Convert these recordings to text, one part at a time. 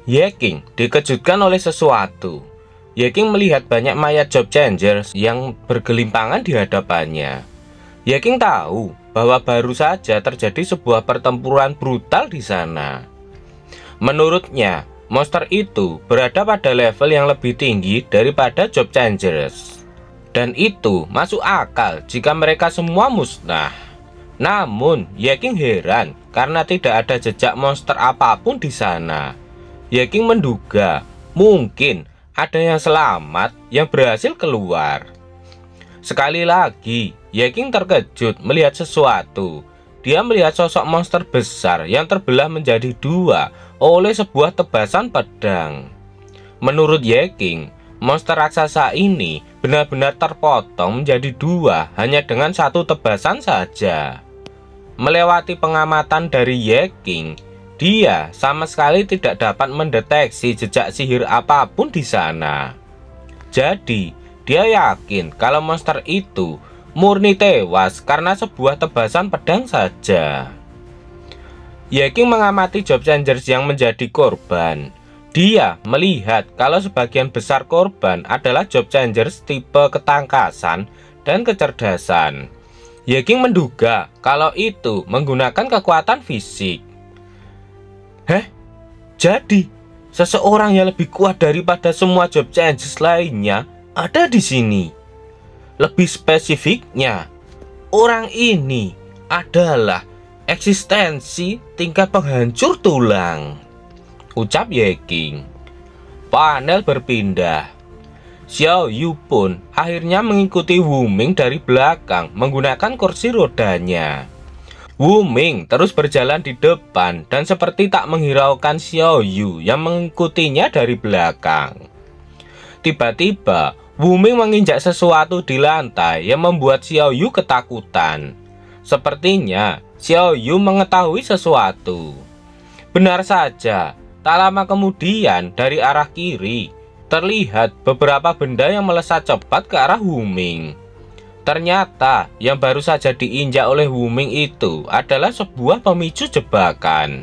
Yeking dikejutkan oleh sesuatu. Yeking melihat banyak mayat Job Changers yang bergelimpangan di hadapannya. Yeking tahu bahwa baru saja terjadi sebuah pertempuran brutal di sana. Menurutnya, monster itu berada pada level yang lebih tinggi daripada Job Changers. Dan itu masuk akal jika mereka semua musnah. Namun, Yeking heran karena tidak ada jejak monster apapun di sana. Yeking menduga mungkin ada yang selamat yang berhasil keluar. Sekali lagi, Yeking terkejut melihat sesuatu. Dia melihat sosok monster besar yang terbelah menjadi dua oleh sebuah tebasan pedang. Menurut Yeking, monster raksasa ini benar-benar terpotong menjadi dua hanya dengan satu tebasan saja. Melewati pengamatan dari Yeking, dia sama sekali tidak dapat mendeteksi jejak sihir apapun di sana. Jadi, dia yakin kalau monster itu murni tewas karena sebuah tebasan pedang saja. Yeking mengamati Job Changers yang menjadi korban. Dia melihat kalau sebagian besar korban adalah Job Changers tipe ketangkasan dan kecerdasan. Yeking menduga kalau itu menggunakan kekuatan fisik. Jadi seseorang yang lebih kuat daripada semua Job Changers lainnya ada di sini. Lebih spesifiknya, orang ini adalah eksistensi tingkat penghancur tulang, ucap Yeking. Panel berpindah. Xiao Yu pun akhirnya mengikuti Wu Ming dari belakang menggunakan kursi rodanya. Wu Ming terus berjalan di depan dan seperti tak menghiraukan Xiao Yu yang mengikutinya dari belakang. Tiba-tiba, Wu Ming menginjak sesuatu di lantai yang membuat Xiao Yu ketakutan. Sepertinya, Xiao Yu mengetahui sesuatu. Benar saja, tak lama kemudian dari arah kiri, terlihat beberapa benda yang melesat cepat ke arah Wu Ming. Ternyata yang baru saja diinjak oleh Wu Ming itu adalah sebuah pemicu jebakan.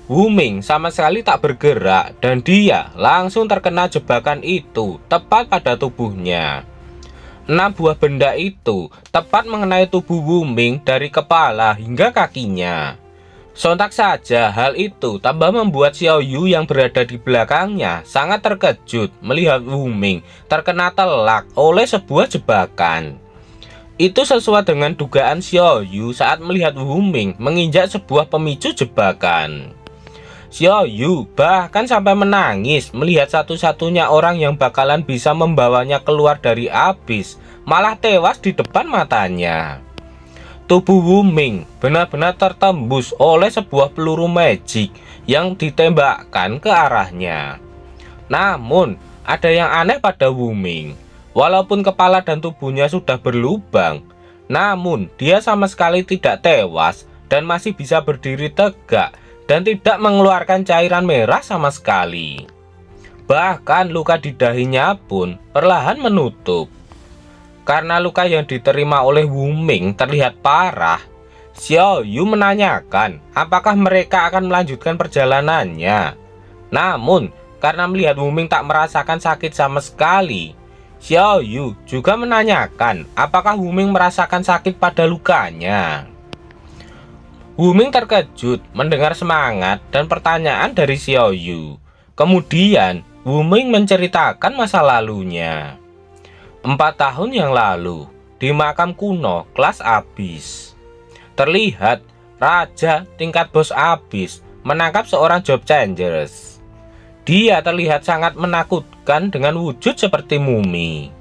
Wu Ming sama sekali tak bergerak dan dia langsung terkena jebakan itu tepat pada tubuhnya. 6 buah benda itu tepat mengenai tubuh Wu Ming dari kepala hingga kakinya. Sontak saja hal itu tambah membuat Xiao Yu yang berada di belakangnya sangat terkejut melihat Wu Ming terkena telak oleh sebuah jebakan. Itu sesuai dengan dugaan Xiao Yu saat melihat Wu Ming menginjak sebuah pemicu jebakan. Xiao Yu bahkan sampai menangis melihat satu-satunya orang yang bakalan bisa membawanya keluar dari abis malah tewas di depan matanya. Tubuh Wu Ming benar-benar tertembus oleh sebuah peluru magic yang ditembakkan ke arahnya. Namun, ada yang aneh pada Wu Ming. Walaupun kepala dan tubuhnya sudah berlubang, namun dia sama sekali tidak tewas dan masih bisa berdiri tegak dan tidak mengeluarkan cairan merah sama sekali. Bahkan luka di dahinya pun perlahan menutup. Karena luka yang diterima oleh Wu Ming terlihat parah, Xiao Yu menanyakan apakah mereka akan melanjutkan perjalanannya. Namun, karena melihat Wu Ming tak merasakan sakit sama sekali, Xiao Yu juga menanyakan apakah Wu Ming merasakan sakit pada lukanya. Wu Ming terkejut mendengar semangat dan pertanyaan dari Xiao Yu. Kemudian, Wu Ming menceritakan masa lalunya. 4 tahun yang lalu, di makam kuno kelas abis, terlihat raja tingkat bos abis menangkap seorang Job Changers. Dia terlihat sangat menakutkan dengan wujud seperti mumi.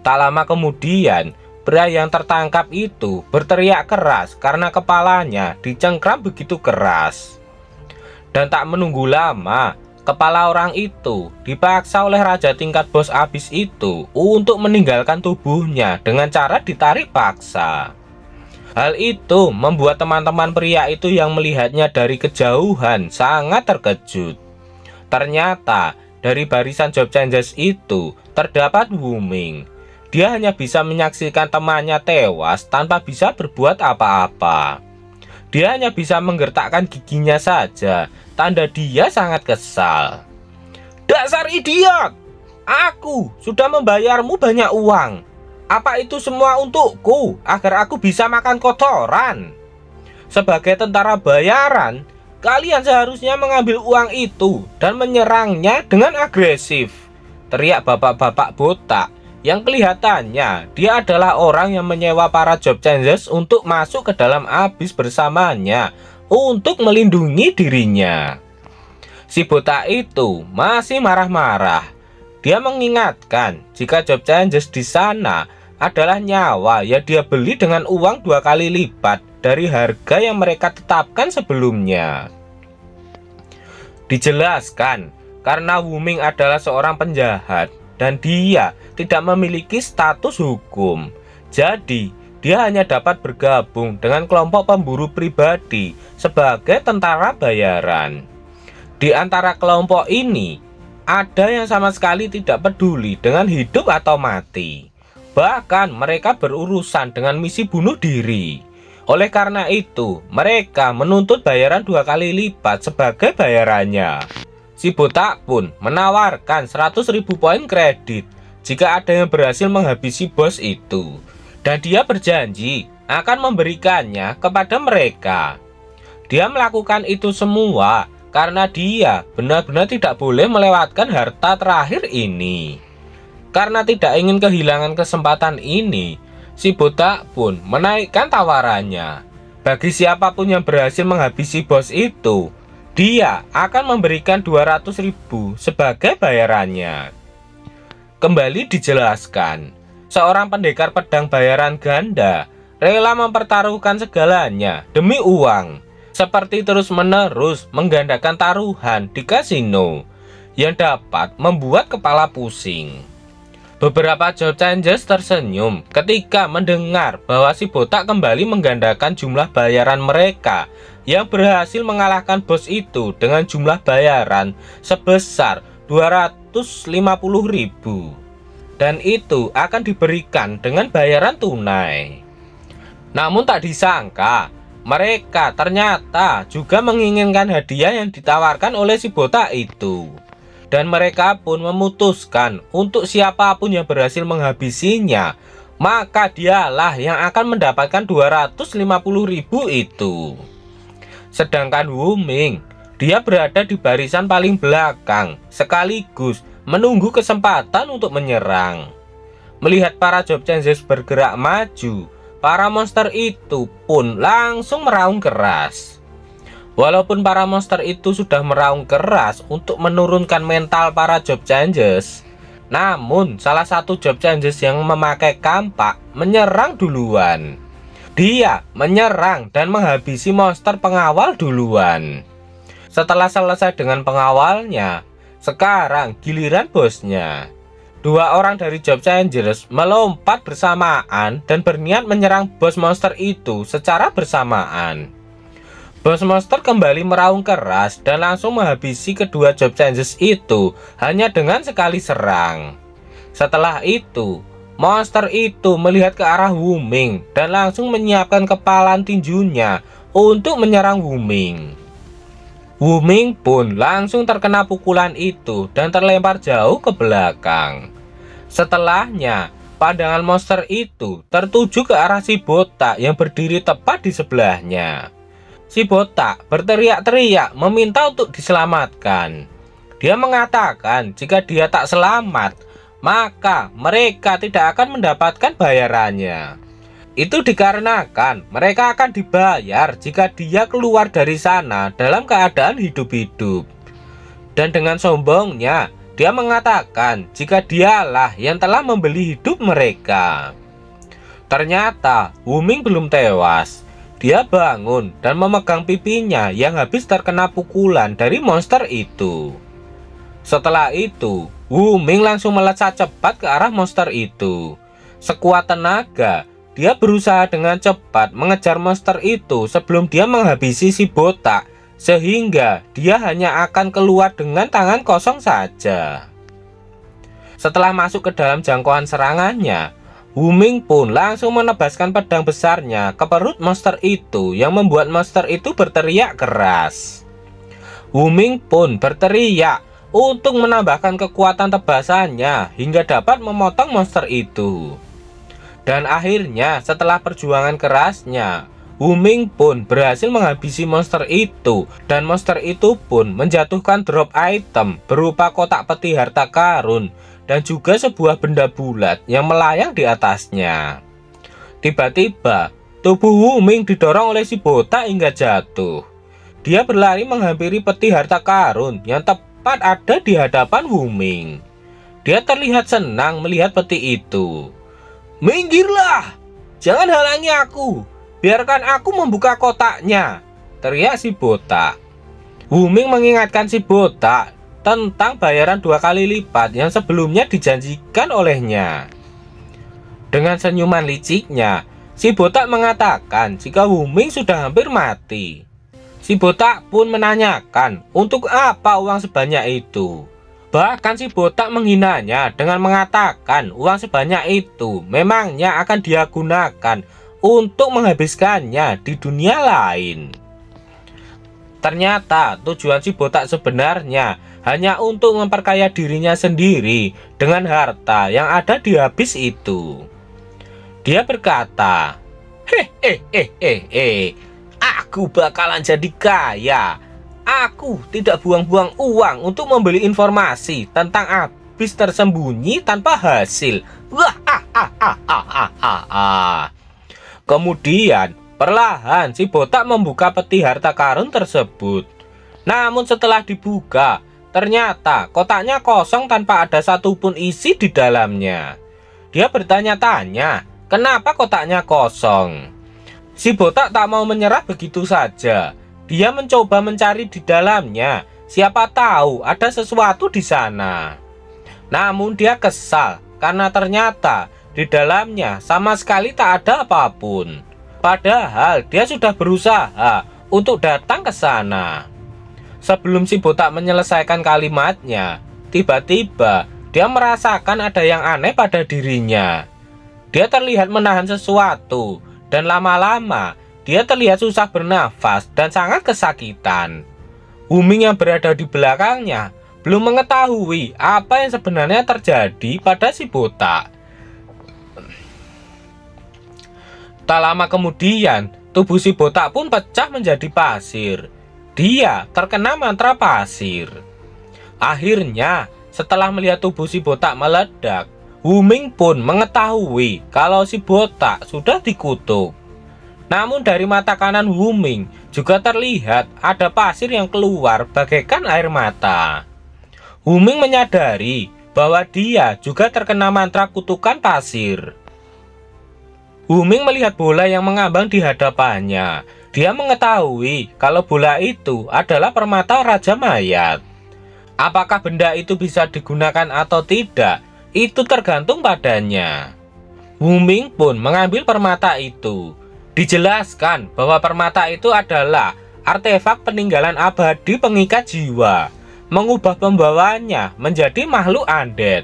Tak lama kemudian, pria yang tertangkap itu berteriak keras karena kepalanya dicengkram begitu keras. Dan tak menunggu lama, kepala orang itu dipaksa oleh raja tingkat bos abis itu untuk meninggalkan tubuhnya dengan cara ditarik paksa. Hal itu membuat teman-teman pria itu yang melihatnya dari kejauhan sangat terkejut. Ternyata dari barisan Job Changers itu terdapat Wu Ming. Dia hanya bisa menyaksikan temannya tewas tanpa bisa berbuat apa-apa. Dia hanya bisa menggertakkan giginya saja, tanda dia sangat kesal. Dasar idiot! Aku sudah membayarmu banyak uang. Apa itu semua untukku agar aku bisa makan kotoran? Sebagai tentara bayaran, kalian seharusnya mengambil uang itu dan menyerangnya dengan agresif, teriak bapak-bapak botak yang kelihatannya dia adalah orang yang menyewa para job changers untuk masuk ke dalam abyss bersamanya untuk melindungi dirinya. Si botak itu masih marah-marah. Dia mengingatkan jika job changers di sana adalah nyawa yang dia beli dengan uang 2 kali lipat dari harga yang mereka tetapkan sebelumnya. Dijelaskan karena Wu Ming adalah seorang penjahat dan dia tidak memiliki status hukum. Jadi, dia hanya dapat bergabung dengan kelompok pemburu pribadi sebagai tentara bayaran. Di antara kelompok ini, ada yang sama sekali tidak peduli dengan hidup atau mati. Bahkan mereka berurusan dengan misi bunuh diri. Oleh karena itu, mereka menuntut bayaran 2 kali lipat sebagai bayarannya. Si botak pun menawarkan 100.000 poin kredit jika ada yang berhasil menghabisi bos itu. Dan dia berjanji akan memberikannya kepada mereka. Dia melakukan itu semua karena dia benar-benar tidak boleh melewatkan harta terakhir ini. Karena tidak ingin kehilangan kesempatan ini, si botak pun menaikkan tawarannya. Bagi siapapun yang berhasil menghabisi bos itu, dia akan memberikan 200.000 sebagai bayarannya. Kembali dijelaskan, seorang pendekar pedang bayaran ganda rela mempertaruhkan segalanya demi uang, seperti terus-menerus menggandakan taruhan di kasino yang dapat membuat kepala pusing. Beberapa job changers tersenyum ketika mendengar bahwa si botak kembali menggandakan jumlah bayaran mereka yang berhasil mengalahkan bos itu dengan jumlah bayaran sebesar 250.000. Dan itu akan diberikan dengan bayaran tunai. Namun tak disangka, mereka ternyata juga menginginkan hadiah yang ditawarkan oleh si botak itu. Dan mereka pun memutuskan untuk siapapun yang berhasil menghabisinya, maka dialah yang akan mendapatkan 250.000 itu. Sedangkan Wu Ming, dia berada di barisan paling belakang, sekaligus menunggu kesempatan untuk menyerang. Melihat para job changers bergerak maju, para monster itu pun langsung meraung keras. Walaupun para monster itu sudah meraung keras untuk menurunkan mental para job changers, namun salah satu job changers yang memakai kampak menyerang duluan. Dia menyerang dan menghabisi monster pengawal duluan. Setelah selesai dengan pengawalnya, sekarang giliran bosnya. 2 orang dari job changers melompat bersamaan dan berniat menyerang bos monster itu secara bersamaan. Bos monster kembali meraung keras dan langsung menghabisi kedua job changers itu hanya dengan sekali serang. Setelah itu, monster itu melihat ke arah Wu Ming dan langsung menyiapkan kepalan tinjunya untuk menyerang Wu Ming. Wu Ming pun langsung terkena pukulan itu dan terlempar jauh ke belakang. Setelahnya, pandangan monster itu tertuju ke arah si botak yang berdiri tepat di sebelahnya. Si botak berteriak-teriak meminta untuk diselamatkan. Dia mengatakan jika dia tak selamat, maka mereka tidak akan mendapatkan bayarannya. Itu dikarenakan mereka akan dibayar jika dia keluar dari sana dalam keadaan hidup-hidup. Dan dengan sombongnya, dia mengatakan jika dialah yang telah membeli hidup mereka. Ternyata Wu Ming belum tewas. Dia bangun dan memegang pipinya yang habis terkena pukulan dari monster itu. Setelah itu, Wu Ming langsung melesat cepat ke arah monster itu. Sekuat tenaga, dia berusaha dengan cepat mengejar monster itu sebelum dia menghabisi si botak, sehingga dia hanya akan keluar dengan tangan kosong saja. Setelah masuk ke dalam jangkauan serangannya, Wu Ming pun langsung menebaskan pedang besarnya ke perut monster itu yang membuat monster itu berteriak keras. Wu Ming pun berteriak untuk menambahkan kekuatan tebasannya hingga dapat memotong monster itu. Dan akhirnya setelah perjuangan kerasnya, Wu Ming pun berhasil menghabisi monster itu, dan monster itu pun menjatuhkan drop item berupa kotak peti harta karun dan juga sebuah benda bulat yang melayang di atasnya. Tiba-tiba tubuh Wu Ming didorong oleh si botak hingga jatuh. Dia berlari menghampiri peti harta karun yang tepat ada di hadapan Wu Ming. Dia terlihat senang melihat peti itu. "Minggirlah! Jangan halangi aku! Biarkan aku membuka kotaknya!" teriak si botak. Wu Ming mengingatkan si botak tentang bayaran 2 kali lipat yang sebelumnya dijanjikan olehnya. Dengan senyuman liciknya, si botak mengatakan jika Wu Ming sudah hampir mati. Si botak pun menanyakan untuk apa uang sebanyak itu. Bahkan si botak menghinanya dengan mengatakan uang sebanyak itu memangnya akan dia gunakan untuk menghabiskannya di dunia lain. Ternyata tujuan si botak sebenarnya hanya untuk memperkaya dirinya sendiri dengan harta yang ada di habis itu. Dia berkata, "Aku bakalan jadi kaya. Aku tidak buang-buang uang untuk membeli informasi tentang habis tersembunyi tanpa hasil." Kemudian perlahan si botak membuka peti harta karun tersebut. Namun setelah dibuka, ternyata kotaknya kosong tanpa ada satupun isi di dalamnya. Dia bertanya-tanya, kenapa kotaknya kosong? Si botak tak mau menyerah begitu saja. Dia mencoba mencari di dalamnya, siapa tahu ada sesuatu di sana. Namun dia kesal karena ternyata di dalamnya sama sekali tak ada apapun. Padahal dia sudah berusaha untuk datang ke sana. Sebelum si botak menyelesaikan kalimatnya, tiba-tiba dia merasakan ada yang aneh pada dirinya. Dia terlihat menahan sesuatu, dan lama-lama dia terlihat susah bernafas dan sangat kesakitan. Wu Ming yang berada di belakangnya belum mengetahui apa yang sebenarnya terjadi pada si botak. Tak lama kemudian, tubuh si botak pun pecah menjadi pasir. Dia terkena mantra pasir. Akhirnya, setelah melihat tubuh si botak meledak, Wu Ming pun mengetahui kalau si botak sudah dikutuk. Namun dari mata kanan Wu Ming juga terlihat ada pasir yang keluar bagaikan air mata. Wu Ming menyadari bahwa dia juga terkena mantra kutukan pasir. Wu Ming melihat bola yang mengambang di hadapannya. Dia mengetahui kalau bola itu adalah permata Raja Mayat. Apakah benda itu bisa digunakan atau tidak? Itu tergantung padanya. Wu Ming pun mengambil permata itu. Dijelaskan bahwa permata itu adalah artefak peninggalan abadi pengikat jiwa, mengubah pembawanya menjadi makhluk undead.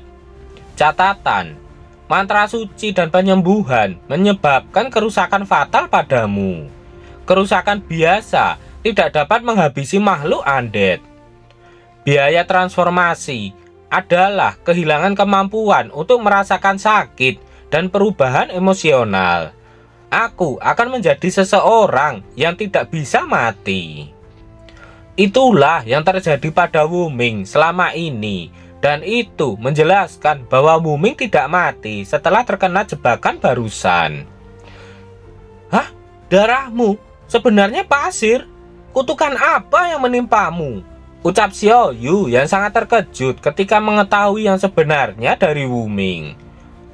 Catatan, mantra suci dan penyembuhan menyebabkan kerusakan fatal padamu. Kerusakan biasa tidak dapat menghabisi makhluk undead. Biaya transformasi adalah kehilangan kemampuan untuk merasakan sakit dan perubahan emosional. Aku akan menjadi seseorang yang tidak bisa mati. Itulah yang terjadi pada Wu Ming selama ini, dan itu menjelaskan bahwa Wu Ming tidak mati setelah terkena jebakan barusan. "Hah? Darahmu sebenarnya pasir? Kutukan apa yang menimpamu?" ucap Xiao Yu yang sangat terkejut ketika mengetahui yang sebenarnya dari Wu Ming.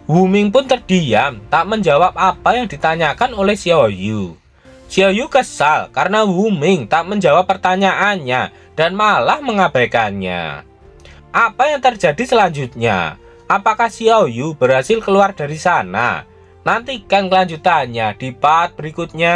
Wu Ming pun terdiam, tak menjawab apa yang ditanyakan oleh Xiao Yu. Xiao Yu kesal karena Wu Ming tak menjawab pertanyaannya dan malah mengabaikannya. Apa yang terjadi selanjutnya? Apakah Xiao Yu berhasil keluar dari sana? Nantikan kelanjutannya di part berikutnya.